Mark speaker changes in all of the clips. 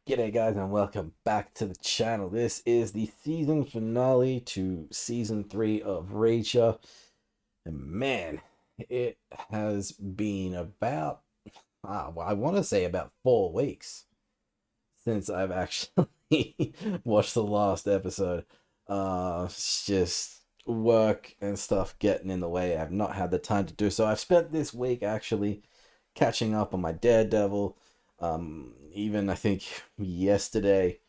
Speaker 1: G'day guys and welcome back to the channel. This is the season finale to season 3 of Reacher. And man, it has been about, I want to say about 4 weeks since I've actually watched the last episode. It's just work and stuff getting in the way. I've not had the time to do so. I've spent this week actually catching up on my Daredevil. Even I think yesterday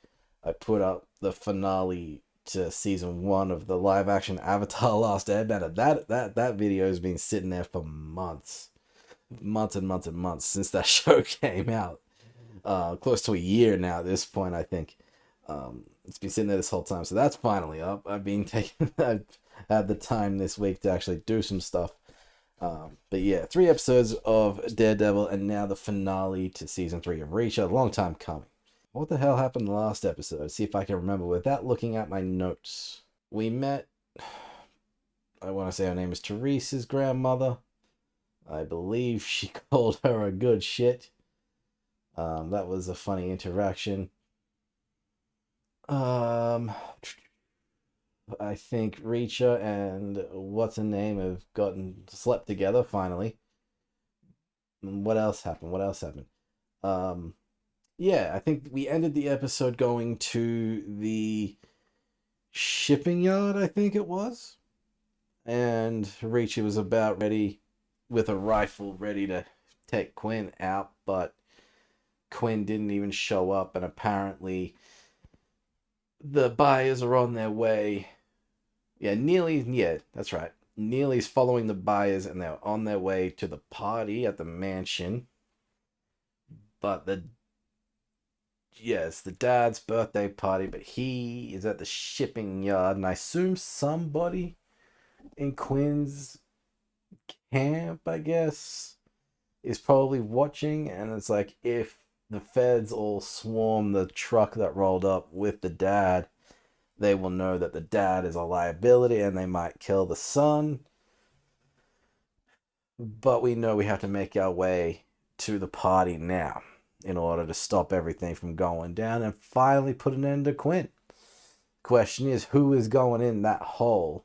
Speaker 1: I put up the finale to season 1 of the live action Avatar Last Airbender. That video has been sitting there for months. Months and months and months since that show came out. Close to a year now at this point, I think. It's been sitting there this whole time, so that's finally up. I've had the time this week to actually do some stuff. But yeah, 3 episodes of Daredevil, and now the finale to season 3 of Reacher. A long time coming. What the hell happened in the last episode? See if I can remember without looking at my notes. We met, I want to say her name is Teresa's grandmother. I believe she called her a good shit. That was a funny interaction. I think Reacher and what's her name have slept together finally. What else happened? Yeah, I think we ended the episode going to the shipping yard, I think it was. And Reacher was about ready with a rifle ready to take Quinn out, but Quinn didn't even show up, and apparently the buyers are on their way. Yeah, that's right. Neely's following the buyers and they're on their way to the party at the mansion. But it's the dad's birthday party, but he is at the shipping yard, and I assume somebody in Quinn's camp, I guess, is probably watching, and it's like if the feds all swarm the truck that rolled up with the dad, they will know that the dad is a liability and they might kill the son. But we know we have to make our way to the party now in order to stop everything from going down and finally put an end to Quinn. Question is, who is going in that hole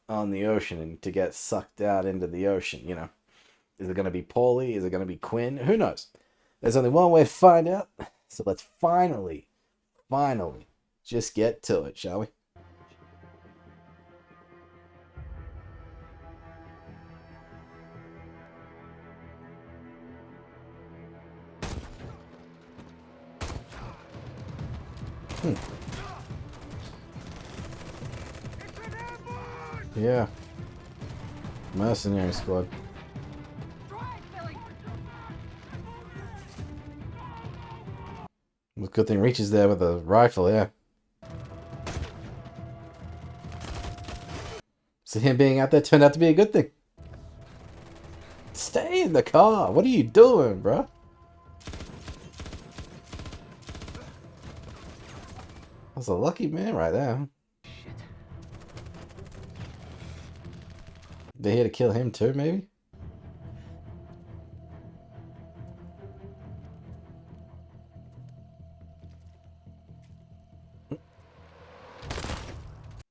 Speaker 1: on the ocean and to get sucked out into the ocean, Is it going to be Paulie? Is it going to be Quinn? Who knows? There's only one way to find out. So let's finally just get to it, shall we? Yeah. Mercenary squad. Well, good thing Reach is there with a rifle, yeah. So him being out there turned out to be a good thing. Stay in the car. What are you doing, bro? That's a lucky man right there. Shit. They're here to kill him too, maybe?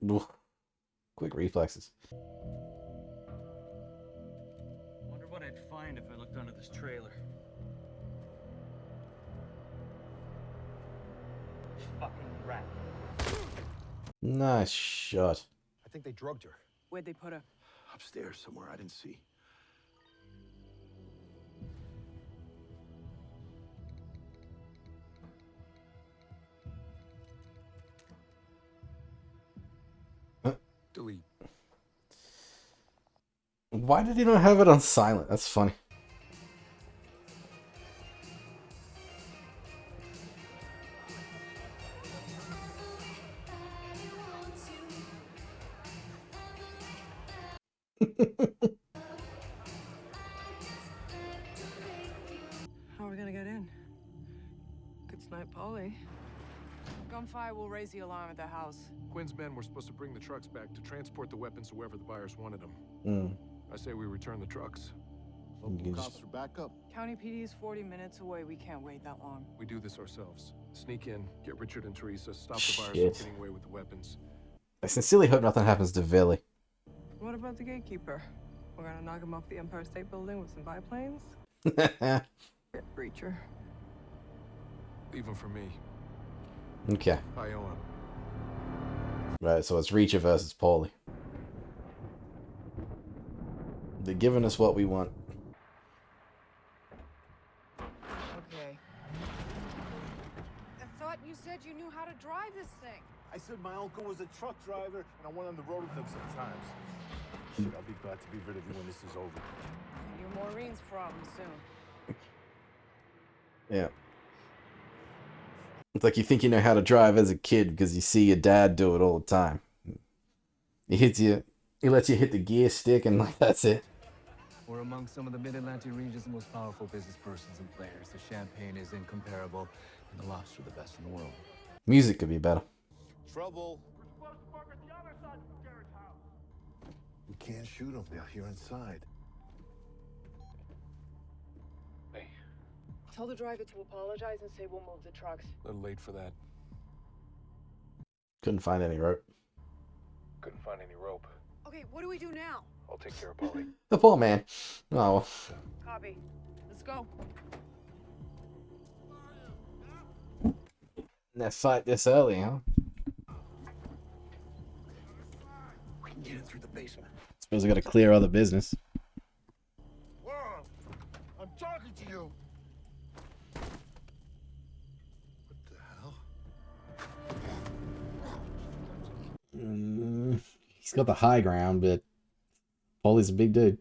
Speaker 1: Ooh. Quick reflexes.
Speaker 2: Wonder what I'd find if I looked under this trailer. Fucking rat.
Speaker 1: Nice shot.
Speaker 3: I think they drugged her.
Speaker 4: Where'd they put her?
Speaker 3: Upstairs somewhere, I didn't see. Delete.
Speaker 1: Why did he not have it on silent? That's funny.
Speaker 4: How are we gonna get in? Good snipe, Polly. Gunfire will raise the alarm at the house.
Speaker 5: Quinn's men were supposed to bring the trucks back to transport the weapons to wherever the buyers wanted them.
Speaker 1: Mm.
Speaker 5: I say we return the trucks.
Speaker 1: You can
Speaker 5: Cops
Speaker 1: just-
Speaker 5: for backup.
Speaker 4: County PD is 40 minutes away. We can't wait that long.
Speaker 5: We do this ourselves. Sneak in, get Richard and Teresa, stop the virus
Speaker 1: Shit.
Speaker 5: from getting away with the weapons.
Speaker 1: I sincerely hope nothing happens to Villy.
Speaker 4: What about the gatekeeper? We're gonna knock him off the Empire State Building with some biplanes? Breacher.
Speaker 5: Leave him for me.
Speaker 1: Okay.
Speaker 5: I owe him.
Speaker 1: Right, so it's Reacher versus Paulie. They're giving us what we want.
Speaker 4: Okay.
Speaker 6: I thought you said you knew how to drive this thing.
Speaker 7: I said my uncle was a truck driver, and I went on the road with him sometimes. Shit, I'll be glad to be rid of you when this is over.
Speaker 4: You're Maureen's problem soon.
Speaker 1: Yeah. It's like you think you know how to drive as a kid because you see your dad do it all the time. He hits you, he lets you hit the gear stick and like that's it.
Speaker 8: We're among some of the Mid-Atlantic region's most powerful business persons and players. The champagne is incomparable, and the lobster the best in the world.
Speaker 1: Music could be better.
Speaker 7: Trouble. We can't shoot them. They're here inside.
Speaker 5: Hey,
Speaker 4: Tell the driver to apologize and say we'll move the trucks.
Speaker 5: a little late for that.
Speaker 1: Couldn't find any rope.
Speaker 5: Couldn't find any rope.
Speaker 6: Okay, what do we do now?
Speaker 5: I'll take care of Polly.
Speaker 1: The poor man. Oh, well.
Speaker 4: Copy. Let's go.
Speaker 1: That fight this early, huh?
Speaker 3: We can get it through the basement.
Speaker 1: Suppose I gotta clear other business.
Speaker 7: Whoa! I'm talking to you. What the hell?
Speaker 1: He's got the high ground, but Paulie's a big dude.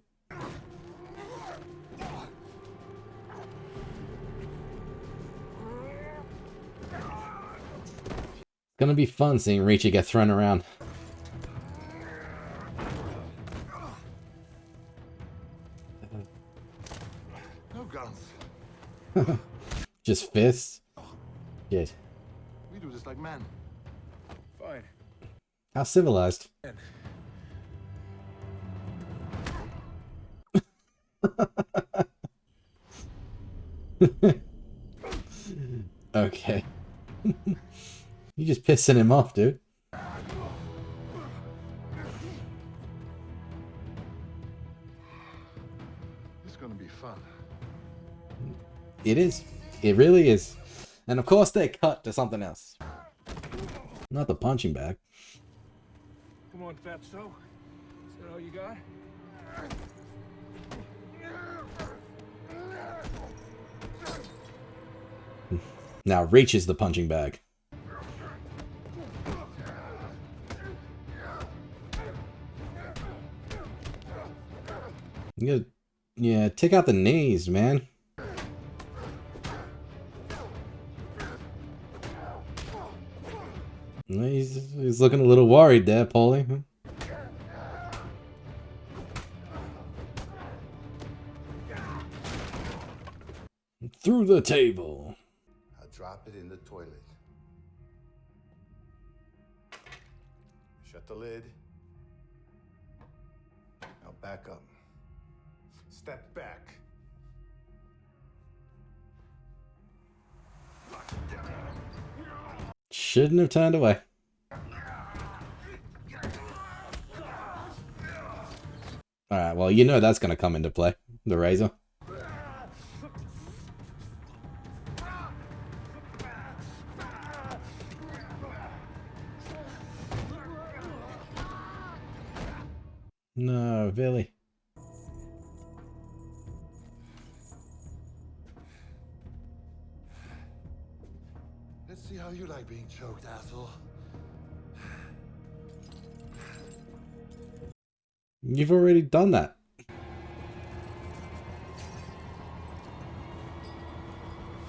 Speaker 1: It's gonna be fun seeing Reacher get thrown around.
Speaker 7: No guns.
Speaker 1: Just fists. Shit.
Speaker 5: We do this like men. Fine.
Speaker 1: How civilized. Okay. You just pissing him off, dude.
Speaker 7: It's gonna be fun.
Speaker 1: It is. It really is. And of course they cut to something else. Not the punching bag.
Speaker 5: Come on, Fatso. Is that all you got?
Speaker 1: Now reaches the punching bag. You gotta, yeah, take out the knees, man. He's looking a little worried there, Paulie. Through the table.
Speaker 7: I drop it in the toilet. Shut the lid. Now back up. Step back.
Speaker 1: Shouldn't have turned away. Alright, well, you know that's gonna come into play. The razor. No, Billy.
Speaker 7: Let's see how you like being choked, asshole.
Speaker 1: You've already done that.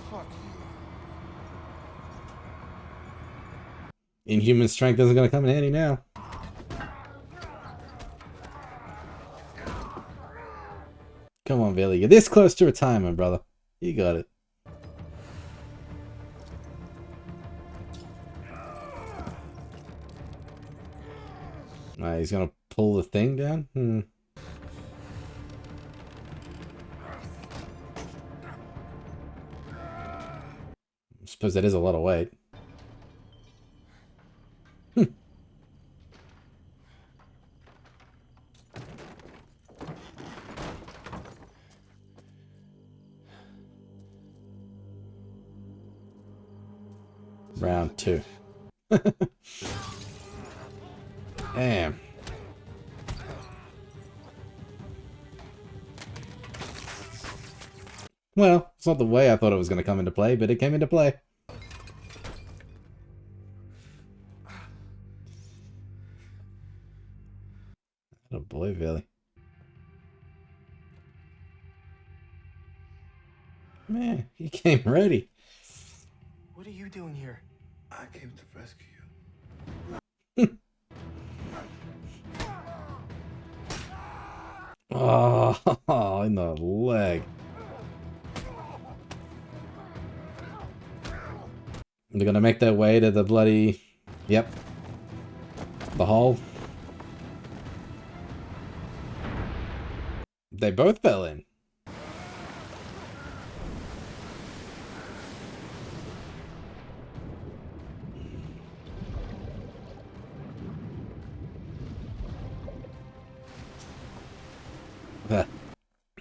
Speaker 7: Fuck you.
Speaker 1: Inhuman strength isn't gonna come in handy now. Come on, Billy. You're this close to retirement, brother. You got it. He's gonna pull the thing down? suppose that is a lot of weight. Round 2. Damn. Well, it's not the way I thought it was going to come into play, but it came into play. Oh boy, Billy. Man, he came ready.
Speaker 3: What are you doing here? I came to rescue you.
Speaker 1: Oh, in the leg. They're gonna make their way to the bloody... Yep. The hole. They both fell in.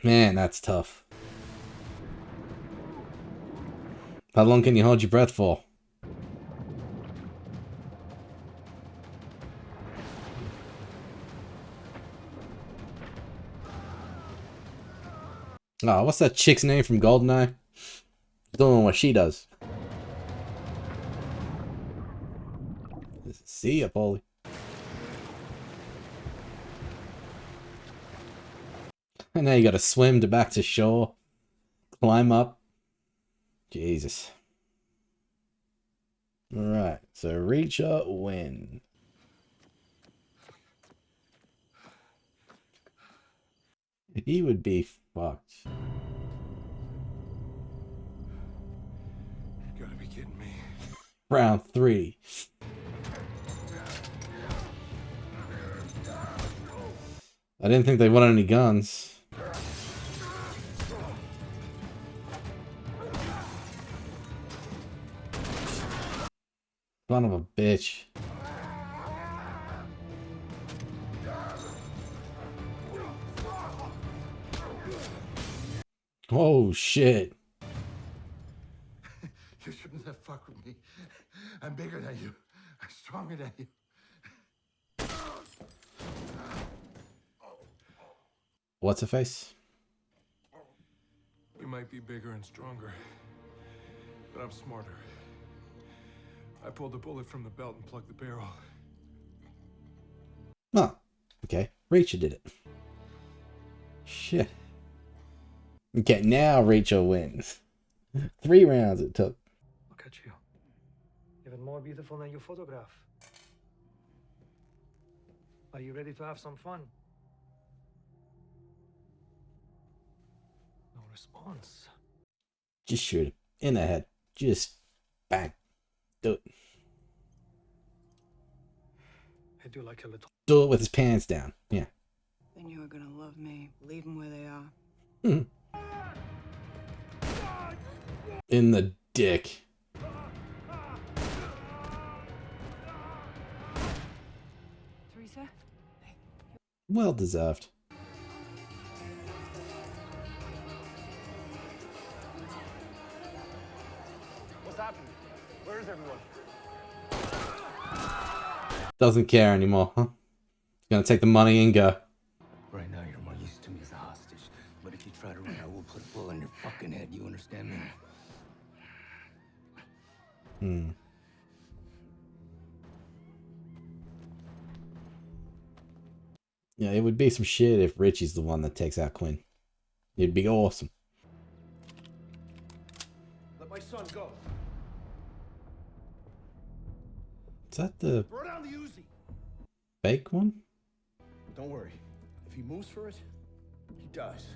Speaker 1: Man, that's tough. How long can you hold your breath for? Oh, what's that chick's name from GoldenEye? Doing what she does. See ya, Paulie. And now you gotta swim to back to shore. Climb up. Jesus. Alright, so Reacher win. He would be fucked.
Speaker 5: You gotta be kidding me.
Speaker 1: Round 3. I didn't think they wanted any guns. Son of a bitch. Oh shit.
Speaker 3: You shouldn't have fucked with me. I'm bigger than you. I'm stronger than you.
Speaker 1: What's a face?
Speaker 5: You might be bigger and stronger, but I'm smarter. I pulled the bullet from the belt and plugged the barrel.
Speaker 1: Oh, okay. Rachel did it. Shit. Okay, now Rachel wins. 3 rounds it took.
Speaker 9: Look at you. Even more beautiful than your photograph. Are you ready to have some fun? No response.
Speaker 1: Just shoot him. In the head. Just bang. Do it.
Speaker 9: I do like a little.
Speaker 1: Do it with his pants down. Yeah.
Speaker 4: They knew were gonna love me. Leave them where they are.
Speaker 1: In the dick.
Speaker 4: Teresa?
Speaker 1: Well deserved.
Speaker 7: What's happening? Where is everyone?
Speaker 1: Doesn't care anymore, huh? Gonna take the money and go.
Speaker 8: Right now, you're more used to me as a hostage. But if you try to run, I will put a bullet in your fucking head. You understand me?
Speaker 1: Yeah, it would be some shit if Richie's the one that takes out Quinn. It'd be awesome.
Speaker 7: Let my son go.
Speaker 1: Is that the
Speaker 7: Throw down the Uzi.
Speaker 1: fake one?
Speaker 7: Don't worry. If he moves for it, he dies.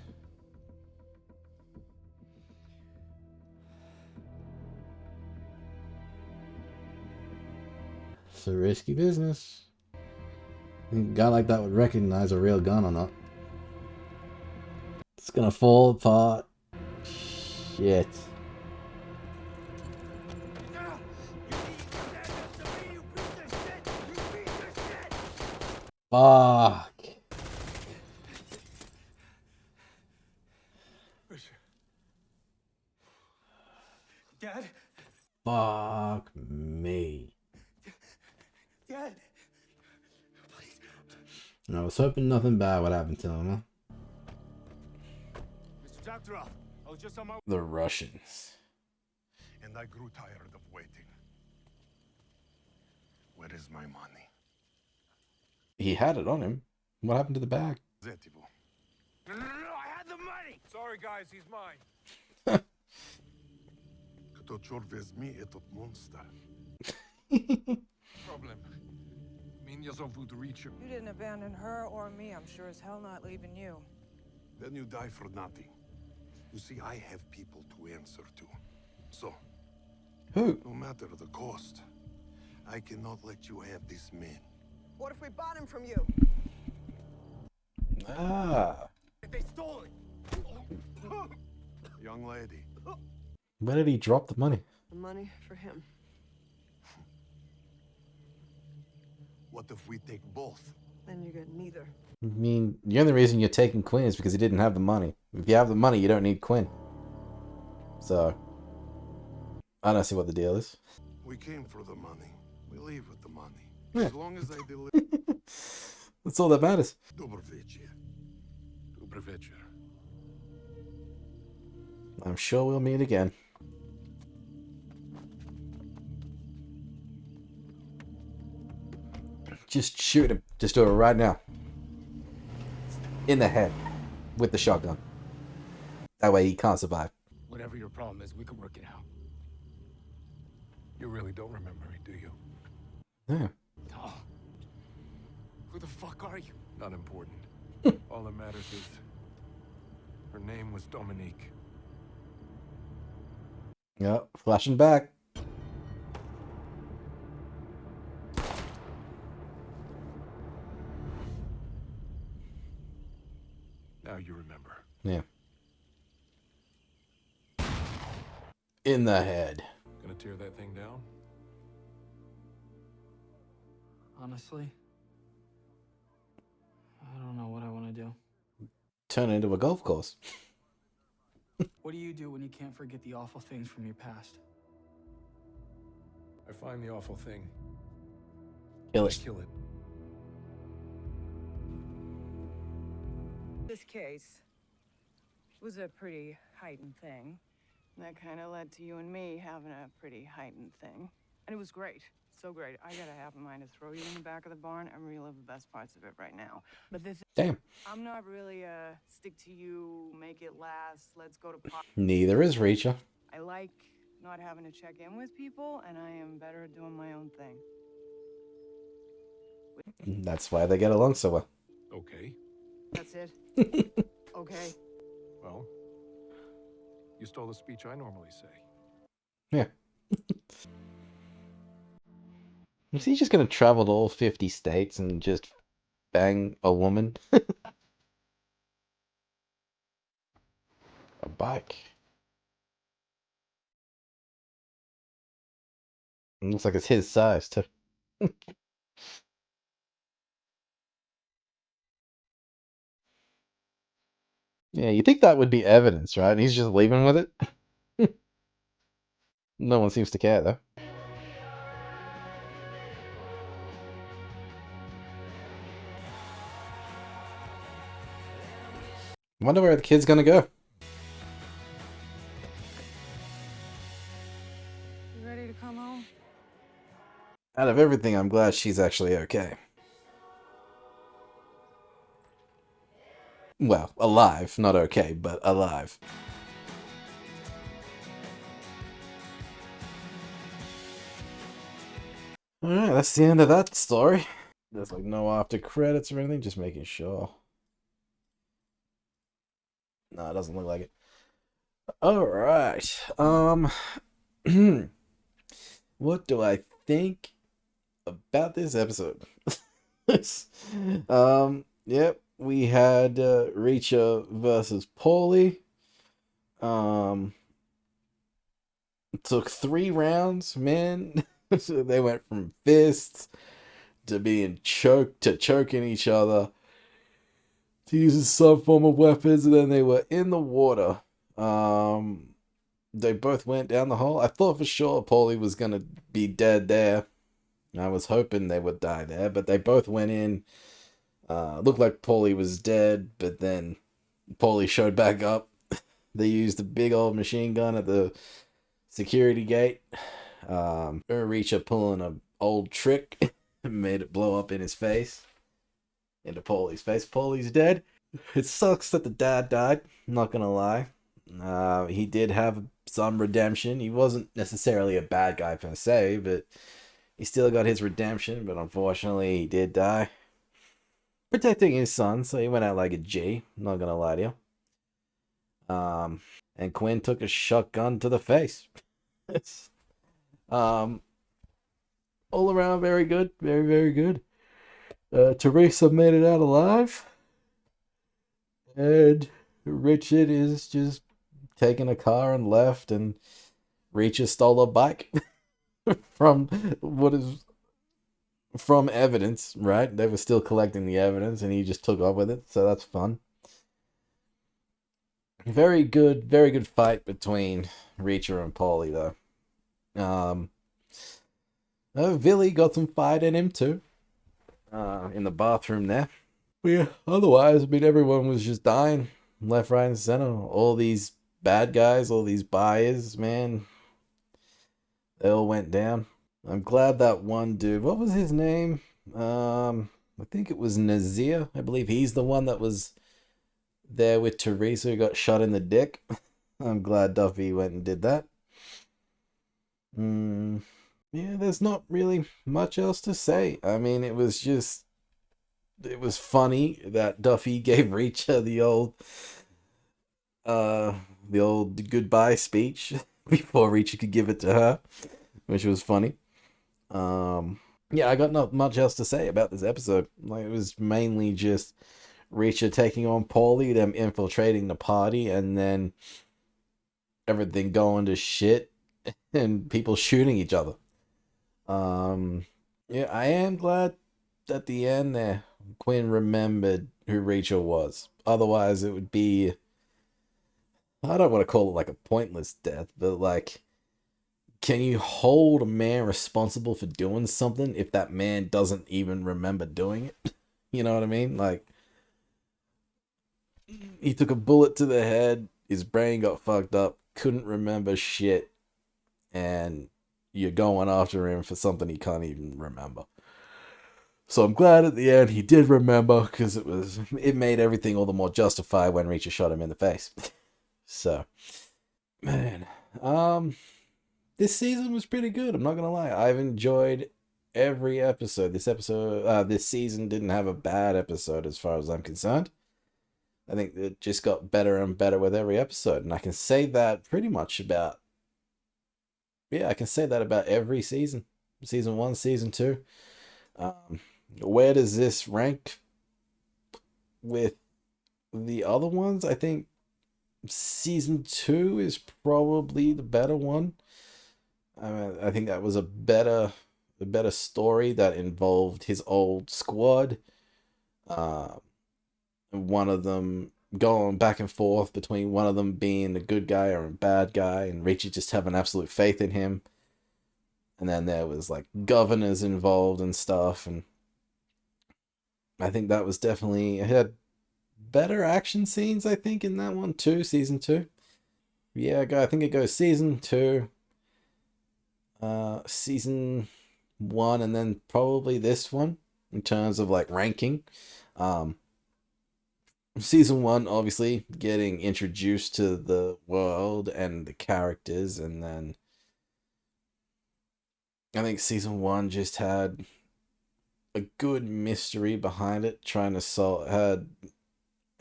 Speaker 1: It's a risky business. A guy like that would recognize a real gun or not. It's gonna fall apart. Shit. Fuck.
Speaker 3: Dad?
Speaker 1: Fuck me.
Speaker 3: Dad?
Speaker 1: I was hoping nothing bad would happen to him, huh?
Speaker 7: Mr. Doctorov, I was just on my...
Speaker 1: The Russians.
Speaker 7: And I grew tired of waiting. Where is my money?
Speaker 1: He had it on him. What happened to the bag?
Speaker 7: Zetivo. No, I had the money!
Speaker 5: Sorry, guys, he's mine.
Speaker 7: Кто черт возьми этот монстр?
Speaker 5: Problem. Меня зовут Ричард.
Speaker 4: You didn't abandon her or me. I'm sure as hell not leaving you.
Speaker 7: Then you die for nothing. You see, I have people to answer to. So,
Speaker 1: Who?
Speaker 7: no matter the cost, I cannot let you have this man.
Speaker 6: What if we bought him from you?
Speaker 1: Ah.
Speaker 7: They stole it! Young lady.
Speaker 1: Where did he drop the money?
Speaker 6: The money for him.
Speaker 7: What if we take both?
Speaker 6: Then you get neither.
Speaker 1: I mean, the only reason you're taking Quinn is because he didn't have the money. If you have the money, you don't need Quinn. So, I don't see what the deal is.
Speaker 7: We came for the money. We leave with the money.
Speaker 1: Yeah.
Speaker 7: As long as I deliver.
Speaker 1: That's all that matters.
Speaker 7: Добрый вечер.
Speaker 5: Добрый вечер.
Speaker 1: I'm sure we'll meet again. Just shoot him. Just do it right now. In the head. With the shotgun. That way he can't survive.
Speaker 8: Whatever your problem is, we can work it out.
Speaker 5: You really don't remember me, do you?
Speaker 1: Yeah.
Speaker 8: Oh. Who the fuck are you?
Speaker 5: Not important. All that matters is her name was Dominique.
Speaker 1: Yep. Flashing back.
Speaker 5: Now you remember.
Speaker 1: Yeah. In the head.
Speaker 5: Gonna tear that thing down?
Speaker 9: Honestly, I don't know what I want to do.
Speaker 1: Turn it into a golf course.
Speaker 9: What do you do when you can't forget the awful things from your past?
Speaker 5: I find the awful thing.
Speaker 1: Kill
Speaker 5: I
Speaker 1: it.
Speaker 5: kill it.
Speaker 4: This case was a pretty heightened thing. And that kind of led to you and me having a pretty heightened thing. And it was great. So great. I got a half a mind to throw you in the back of the barn and relive the best parts of it right now. But this,
Speaker 1: Damn.
Speaker 4: I'm not really a stick to you, make it last, let's go to pot.
Speaker 1: Neither is Reacher.
Speaker 4: I like not having to check in with people, and I am better at doing my own thing.
Speaker 1: That's why they get along so well.
Speaker 5: Okay.
Speaker 4: That's it. Okay.
Speaker 5: Well, you stole the speech I normally say.
Speaker 1: Yeah. Is he just gonna travel to all 50 states and just bang a woman? A bike. It looks like it's his size, too. Yeah, you think that would be evidence, right? And he's just leaving with it? No one seems to care, though. Wonder where the kid's gonna go.
Speaker 4: You ready to come home?
Speaker 1: Out of everything, I'm glad she's actually okay. Well, alive. Not okay, but alive. Alright, that's the end of that story. There's like no after credits or anything, just making sure. No, it doesn't look like it. Alright. What do I think about this episode? Yep, we had Richa versus Paulie. It took 3 rounds, man. So they went from fists to being choked, to choking each other, to using some form of weapons, and then they were in the water. They both went down the hole. I thought for sure Paulie was gonna be dead there. I was hoping they would die there, but they both went in. Looked like Paulie was dead, but then Paulie showed back up. They used a big old machine gun at the security gate. Reacher pulling an old trick made it blow up in his face. Into Paulie's face. Paulie's dead. It sucks that the dad died. I'm not gonna lie. He did have some redemption. He wasn't necessarily a bad guy per se, but he still got his redemption. But unfortunately, he did die. Protecting his son, so he went out like a G. I'm not gonna lie to you. And Quinn took a shotgun to the face. All around very good, very, very good. Teresa made it out alive. And Richard is just taking a car and left, and Reacher stole a bike from what is from evidence, right? They were still collecting the evidence, and he just took off with it, so that's fun. Very good fight between Reacher and Paulie, though. Billy got some fight in him too. In the bathroom there. But yeah, otherwise, I mean, everyone was just dying left, right, and center. All these bad guys, all these buyers, man, they all went down. I'm glad that one dude, what was his name? I think it was Nazir. I believe he's the one that was there with Teresa who got shot in the dick. I'm glad Duffy went and did that. Yeah, there's not really much else to say. I mean, it was funny that Duffy gave Reacher the old goodbye speech before Reacher could give it to her, which was funny. Yeah, I got not much else to say about this episode. Like, it was mainly just Reacher taking on Paulie, them infiltrating the party, and then everything going to shit and people shooting each other. Yeah, I am glad at the end there Quinn remembered who Rachel was. Otherwise, it would be, I don't want to call it like a pointless death, but like, can you hold a man responsible for doing something if that man doesn't even remember doing it? You know what I mean? Like, he took a bullet to the head, his brain got fucked up, couldn't remember shit, and you're going after him for something he can't even remember. So I'm glad at the end he did remember, because it made everything all the more justified when Reacher shot him in the face. So, man, this season was pretty good. I'm not gonna lie. I've enjoyed every episode. This season didn't have a bad episode as far as I'm concerned. I think it just got better and better with every episode, and I can say that pretty much about. Yeah, I can say that about every season. Season 1, season 2. Where does this rank with the other ones? I think season 2 is probably the better one. I think that was a better story that involved his old squad. One of them going back and forth between one of them being a good guy or a bad guy, and Richie just having absolute faith in him. And then there was like governors involved and stuff, and I think that was definitely, it had better action scenes, I think, in that one too, season 2. Yeah, I think it goes season 2, season 1, and then probably this one in terms of like ranking. Season 1, obviously, getting introduced to the world and the characters, and then I think season 1 just had a good mystery behind it, trying to solve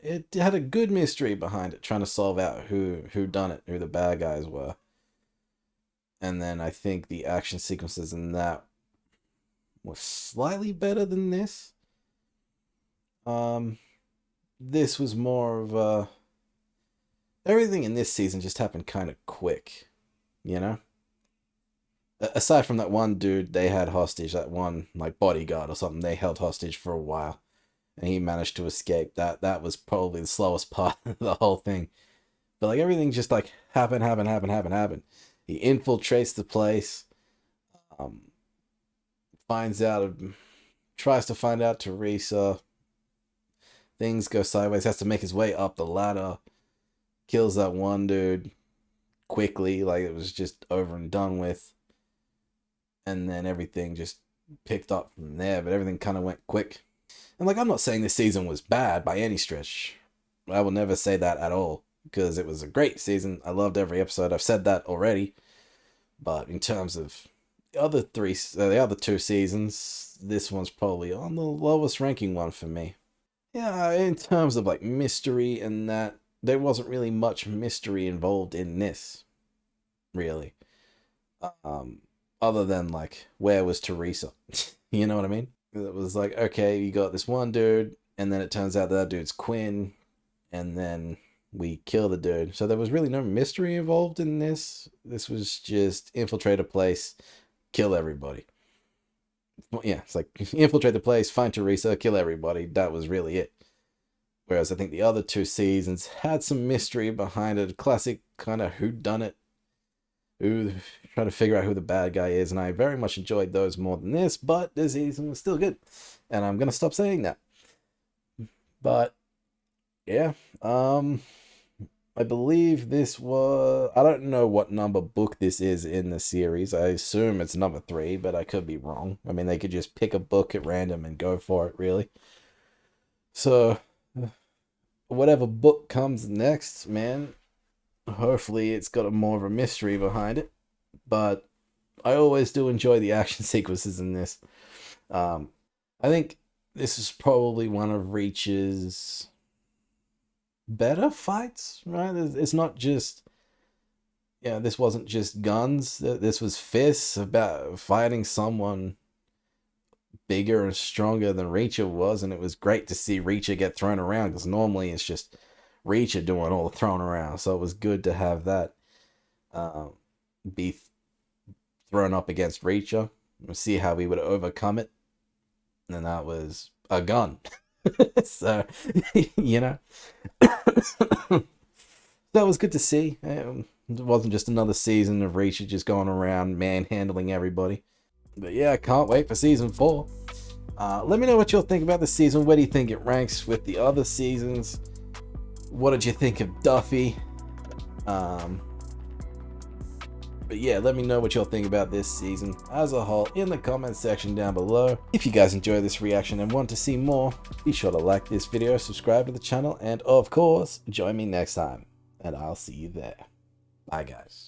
Speaker 1: it had a good mystery behind it, trying to solve out who done it, who the bad guys were. And then I think the action sequences in that were slightly better than this. This was more of a, everything in this season just happened kind of quick, you know? Aside from that one dude they had hostage, that one like bodyguard or something, they held hostage for a while, and he managed to escape. That was probably the slowest part of the whole thing. But like everything just like happened. He infiltrates the place, um, finds out, tries to find out Teresa. Things go sideways. Has to make his way up the ladder. Kills that one dude quickly, like it was just over and done with. And then everything just picked up from there. But everything kind of went quick. And like, I'm not saying this season was bad by any stretch. I will never say that at all, because it was a great season. I loved every episode. I've said that already. But in terms of the other two seasons, this one's probably on the lowest ranking one for me. Yeah, in terms of like mystery and that, there wasn't really much mystery involved in this, really. Other than like, where was Teresa? You know what I mean? It was like, okay, you got this one dude, and then it turns out that dude's Quinn, and then we kill the dude. So there was really no mystery involved in this. This was just infiltrate a place, kill everybody. Yeah, it's like infiltrate the place, find Teresa, kill everybody. That was really it. Whereas I think the other two seasons had some mystery behind it, classic kind of whodunit, who trying to figure out who the bad guy is, and I very much enjoyed those more than this. But this season was still good, and I'm gonna stop saying that. But yeah, I believe this was, I don't know what number book this is in the series. I assume it's number 3, but I could be wrong. I mean, they could just pick a book at random and go for it, really. So, whatever book comes next, man, hopefully it's got more of a mystery behind it. But I always do enjoy the action sequences in this. I think this is probably one of Reach's better fights, right? It's not just, this wasn't just guns. This was fists, about fighting someone bigger and stronger than Reacher was, and it was great to see Reacher get thrown around, because normally it's just Reacher doing all the throwing around. So it was good to have that be thrown up against Reacher and see how he would overcome it. And that was a gun. So, that was good to see. It wasn't just another season of Reacher just going around manhandling everybody. But yeah, I can't wait for season 4. Let me know what you'll think about this season. Where do you think it ranks with the other seasons? What did you think of Duffy? But yeah, let me know what y'all think about this season as a whole in the comments section down below. If you guys enjoy this reaction and want to see more, be sure to like this video, subscribe to the channel, and of course, join me next time. And I'll see you there. Bye guys.